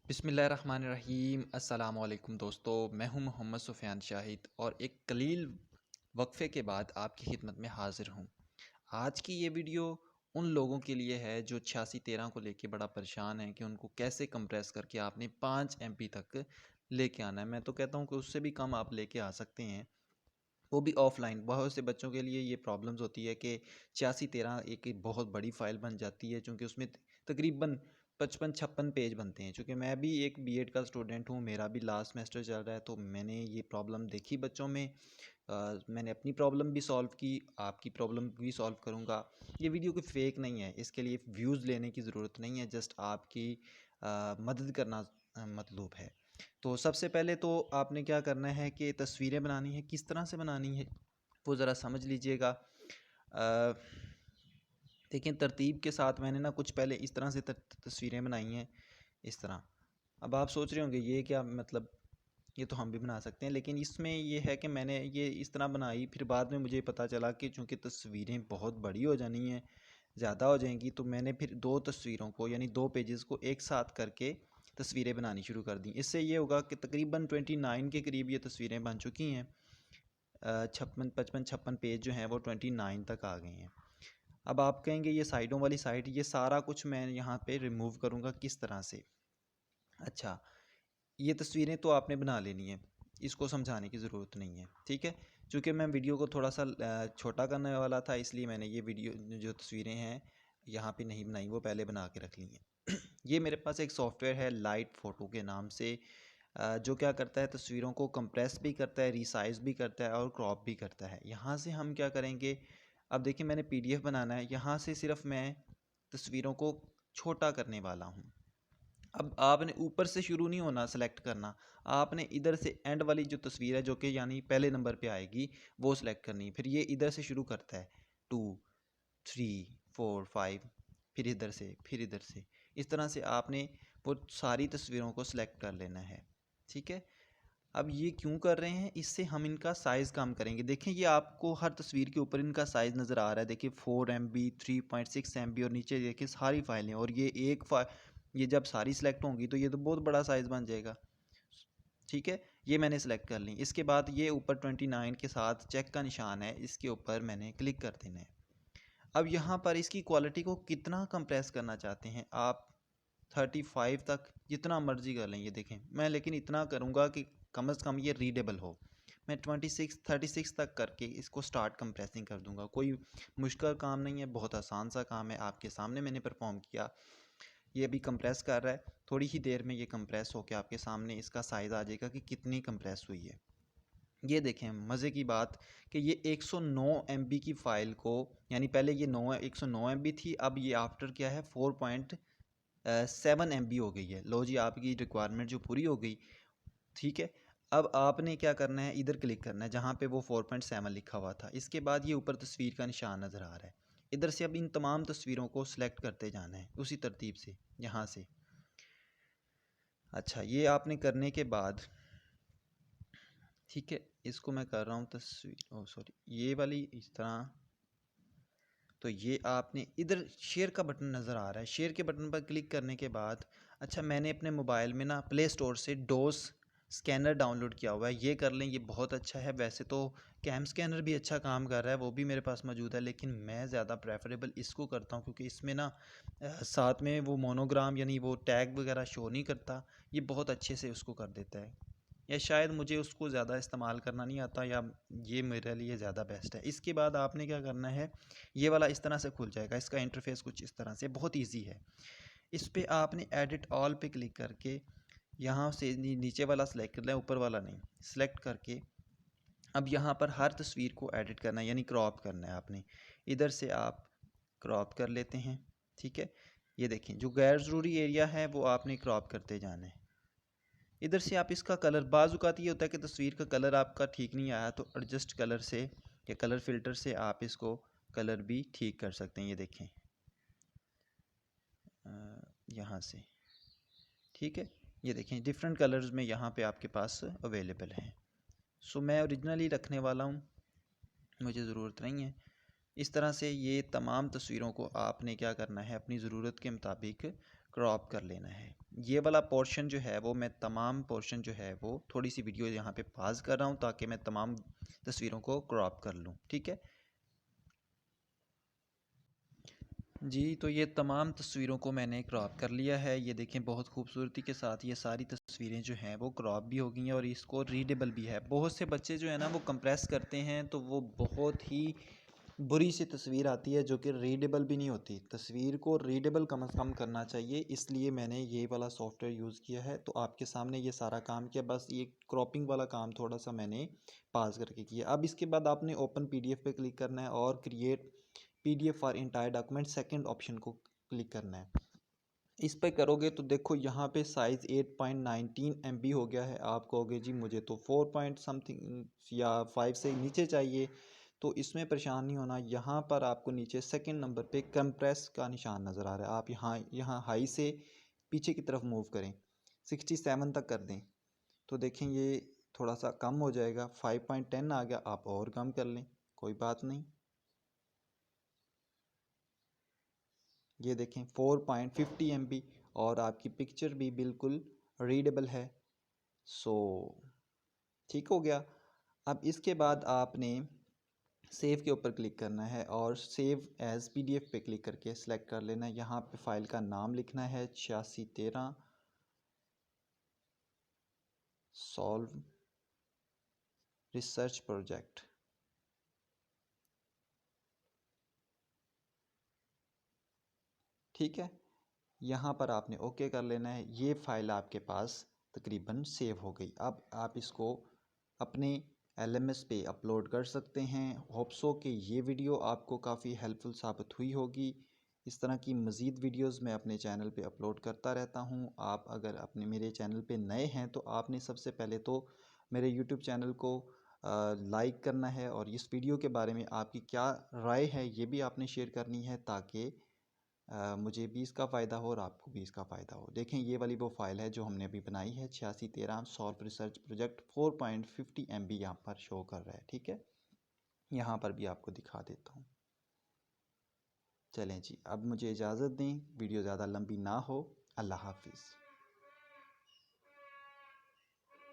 बिस्मिल्लाहिर्रहमानिर्रहीम अस्सलाम वालेकुम दोस्तों, मैं हूं मोहम्मद सुफ़ियान शाहिद और एक कलील वक्फ़े के बाद आपकी खिदमत में हाज़िर हूं। आज की ये वीडियो उन लोगों के लिए है जो 8613 को लेके बड़ा परेशान है कि उनको कैसे कंप्रेस करके आपने 5 एमबी तक लेके आना है। मैं तो कहता हूं कि उससे भी कम आप लेके आ सकते हैं, वो भी ऑफ़लाइन। बहुत से बच्चों के लिए ये प्रॉब्लम्स होती है कि 8613 एक बहुत बड़ी फ़ाइल बन जाती है, चूँकि उसमें तकरीबन 55-56 पेज बनते हैं। चूँकि मैं भी एक बीएड का स्टूडेंट हूँ, मेरा भी लास्ट सेमेस्टर चल रहा है, तो मैंने ये प्रॉब्लम देखी बच्चों में। मैंने अपनी प्रॉब्लम भी सॉल्व की, आपकी प्रॉब्लम भी सॉल्व करूँगा। ये वीडियो कोई फ़ेक नहीं है, इसके लिए व्यूज़ लेने की ज़रूरत नहीं है, जस्ट आपकी मदद करना मतलूब है। तो सबसे पहले तो आपने क्या करना है कि तस्वीरें बनानी है। किस तरह से बनानी है वो ज़रा समझ लीजिएगा। देखिए, तरतीब के साथ मैंने ना कुछ पहले इस तरह से तस्वीरें बनाई हैं, इस तरह। अब आप सोच रहे होंगे ये क्या मतलब, ये तो हम भी बना सकते हैं, लेकिन इसमें ये है कि मैंने ये इस तरह बनाई, फिर बाद में मुझे पता चला कि चूँकि तस्वीरें बहुत बड़ी हो जानी हैं, ज़्यादा हो जाएंगी, तो मैंने फिर 2 तस्वीरों को यानी 2 पेजेस को एक साथ करके तस्वीरें बनानी शुरू कर दी। इससे ये होगा कि तकरीबन 29 के करीब ये तस्वीरें बन चुकी हैं। 56 पेज जो हैं वो 29 तक आ गए हैं। अब आप कहेंगे ये साइडों वाली साइड, ये सारा कुछ मैं यहाँ पे रिमूव करूँगा किस तरह से। अच्छा, ये तस्वीरें तो आपने बना लेनी है, इसको समझाने की ज़रूरत नहीं है, ठीक है। चूँकि मैं वीडियो को थोड़ा सा छोटा करने वाला था, इसलिए मैंने ये वीडियो जो तस्वीरें हैं यहाँ पे नहीं बनाई, वो पहले बना के रख ली हैं। ये मेरे पास एक सॉफ्टवेयर है लाइट फ़ोटो के नाम से, जो क्या करता है, तस्वीरों को कंप्रेस भी करता है, रिसाइज़ भी करता है और क्रॉप भी करता है। यहाँ से हम क्या करेंगे, अब देखिए मैंने पीडीएफ बनाना है, यहाँ से सिर्फ मैं तस्वीरों को छोटा करने वाला हूँ। अब आपने ऊपर से शुरू नहीं होना सेलेक्ट करना, आपने इधर से एंड वाली जो तस्वीर है, जो कि यानी पहले नंबर पे आएगी, वो सिलेक्ट करनी है। फिर ये इधर से शुरू करता है, 2 3 4 5, फिर इधर से, फिर इधर से। इस तरह से आपने वो सारी तस्वीरों को सिलेक्ट कर लेना है, ठीक है। अब ये क्यों कर रहे हैं, इससे हम इनका साइज़ कम करेंगे। देखें, ये आपको हर तस्वीर के ऊपर इनका साइज़ नज़र आ रहा है। देखिए 4 MB, 3.6 MB और नीचे देखिए सारी फाइलें, और ये ये जब सारी सिलेक्ट होंगी तो ये तो बहुत बड़ा साइज़ बन जाएगा, ठीक है। ये मैंने सेलेक्ट कर ली। इसके बाद ये ऊपर 29 के साथ चेक का निशान है, इसके ऊपर मैंने क्लिक कर देना है। अब यहाँ पर इसकी क्वालिटी को कितना कंप्रेस करना चाहते हैं आप, 35 तक, जितना मर्जी कर लें। ये देखें, मैं लेकिन इतना करूँगा कि कम से कम ये रीडेबल हो। मैं 36 तक करके इसको स्टार्ट कंप्रेसिंग कर दूंगा। कोई मुश्किल काम नहीं है, बहुत आसान सा काम है, आपके सामने मैंने परफॉर्म किया। ये अभी कंप्रेस कर रहा है, थोड़ी ही देर में ये कंप्रेस होकर आपके सामने इसका साइज़ आ जाएगा कि कितनी कंप्रेस हुई है। ये देखें, मज़े की बात कि ये 109 MB की फ़ाइल को, यानी पहले ये 109 MB थी, अब ये आफ्टर क्या है 4.7 MB हो गई है। लो जी, आपकी रिक्वायरमेंट जो पूरी हो गई, ठीक है। अब आपने क्या करना है, इधर क्लिक करना है जहाँ पे वो 4.7 लिखा हुआ था। इसके बाद ये ऊपर तस्वीर का निशान नज़र आ रहा है, इधर से अब इन तमाम तस्वीरों को सिलेक्ट करते जाना है उसी तरतीब से, यहाँ से। अच्छा, ये आपने करने के बाद, ठीक है, इसको मैं कर रहा हूँ तस्वीर, ओ सॉरी, ये वाली इस तरह। तो ये आपने इधर शेयर का बटन नज़र आ रहा है, शेयर के बटन पर क्लिक करने के बाद, अच्छा मैंने अपने मोबाइल में ना प्ले स्टोर से डोस स्कैनर डाउनलोड किया हुआ है, ये कर लें, ये बहुत अच्छा है। वैसे तो कैम स्कैनर भी अच्छा काम कर रहा है, वो भी मेरे पास मौजूद है, लेकिन मैं ज़्यादा प्रेफरेबल इसको करता हूँ, क्योंकि इसमें ना साथ में वो मोनोग्राम यानी वो टैग वगैरह शो नहीं करता, ये बहुत अच्छे से उसको कर देता है। या शायद मुझे उसको ज़्यादा इस्तेमाल करना नहीं आता, या ये मेरे लिए ज़्यादा बेस्ट है। इसके बाद आपने क्या करना है, ये वाला इस तरह से खुल जाएगा, इसका इंटरफेस कुछ इस तरह से, बहुत इजी है। इस पे आपने एडिट ऑल पे क्लिक करके यहाँ से नीचे वाला सेलेक्ट करना है, ऊपर वाला नहीं, सेलेक्ट करके अब यहाँ पर हर तस्वीर को एडिट करना है, यानी क्रॉप करना है आपने। इधर से आप क्रॉप कर लेते हैं, ठीक है। ये देखें, जो गैर ज़रूरी एरिया है वो आपने क्रॉप करते जाना है। इधर से आप इसका कलर, बाज़ ये होता है कि तस्वीर का कलर आपका ठीक नहीं आया, तो एडजस्ट कलर से या कलर फ़िल्टर से आप इसको कलर भी ठीक कर सकते हैं। ये देखें यहाँ से, ठीक है। ये देखें डिफरेंट कलर्स में यहाँ पे आपके पास अवेलेबल हैं। सो मैं ओरिजिनली रखने वाला हूँ, मुझे ज़रूरत नहीं है। इस तरह से ये तमाम तस्वीरों को आपने क्या करना है, अपनी ज़रूरत के मुताबिक क्रॉप कर लेना है। ये वाला पोर्शन जो है वो मैं तमाम पोर्शन जो है वो थोड़ी सी वीडियो यहाँ पे पॉज कर रहा हूँ ताकि मैं तमाम तस्वीरों को क्रॉप कर लूँ, ठीक है जी। तो ये तमाम तस्वीरों को मैंने क्रॉप कर लिया है। ये देखें बहुत खूबसूरती के साथ ये सारी तस्वीरें जो हैं वो क्रॉप भी हो गई हैं और इसको रीडेबल भी है। बहुत से बच्चे जो है ना वो कंप्रेस करते हैं तो वो बहुत ही बुरी सी तस्वीर आती है जो कि रीडेबल भी नहीं होती। तस्वीर को रीडेबल कम से कम करना चाहिए, इसलिए मैंने ये वाला सॉफ्टवेयर यूज़ किया है। तो आपके सामने ये सारा काम किया, बस ये क्रॉपिंग वाला काम थोड़ा सा मैंने पास करके किया। अब इसके बाद आपने ओपन पीडीएफ पे क्लिक करना है और create PDF for entire document second option को क्लिक करना है। इस पे करोगे तो देखो यहाँ पे साइज़ 8.19 MB हो गया है। आप कहोगे जी मुझे तो 4 पॉइंट समथिंग या 5 से नीचे चाहिए, तो इसमें परेशान नहीं होना। यहाँ पर आपको नीचे सेकंड नंबर पे कंप्रेस का निशान नज़र आ रहा है। आप यहाँ हाई से पीछे की तरफ मूव करें, 67 तक कर दें तो देखें ये थोड़ा सा कम हो जाएगा। 5.10 आ गया, आप और कम कर लें, कोई बात नहीं। ये देखें 4.50 MB और आपकी पिक्चर भी बिल्कुल रीडेबल है। सो ठीक हो गया। अब इसके बाद आपने सेव के ऊपर क्लिक करना है और सेव एज़ पीडीएफ पे क्लिक करके सिलेक्ट कर लेना है। यहाँ पे फाइल का नाम लिखना है 8613 सॉल्व रिसर्च प्रोजेक्ट। ठीक है, यहाँ पर आपने ओके कर लेना है। ये फ़ाइल आपके पास तकरीबन सेव हो गई। अब आप इसको अपने LMS पे अपलोड कर सकते हैं। होप सो कि ये वीडियो आपको काफ़ी हेल्पफुल साबित हुई होगी। इस तरह की मज़ीद वीडियोस मैं अपने चैनल पे अपलोड करता रहता हूँ। आप अगर अपने मेरे चैनल पे नए हैं तो आपने सबसे पहले तो मेरे यूट्यूब चैनल को लाइक करना है और इस वीडियो के बारे में आपकी क्या राय है ये भी आपने शेयर करनी है ताकि मुझे भी इसका फ़ायदा हो और आपको भी इसका फ़ायदा हो। देखें ये वाली वो फ़ाइल है जो हमने अभी बनाई है 8613 सॉल्व रिसर्च प्रोजेक्ट 4.50 MB यहाँ पर शो कर रहा है। ठीक है, यहाँ पर भी आपको दिखा देता हूँ। चलें जी, अब मुझे इजाज़त दें, वीडियो ज़्यादा लंबी ना हो। अल्लाह हाफिज़।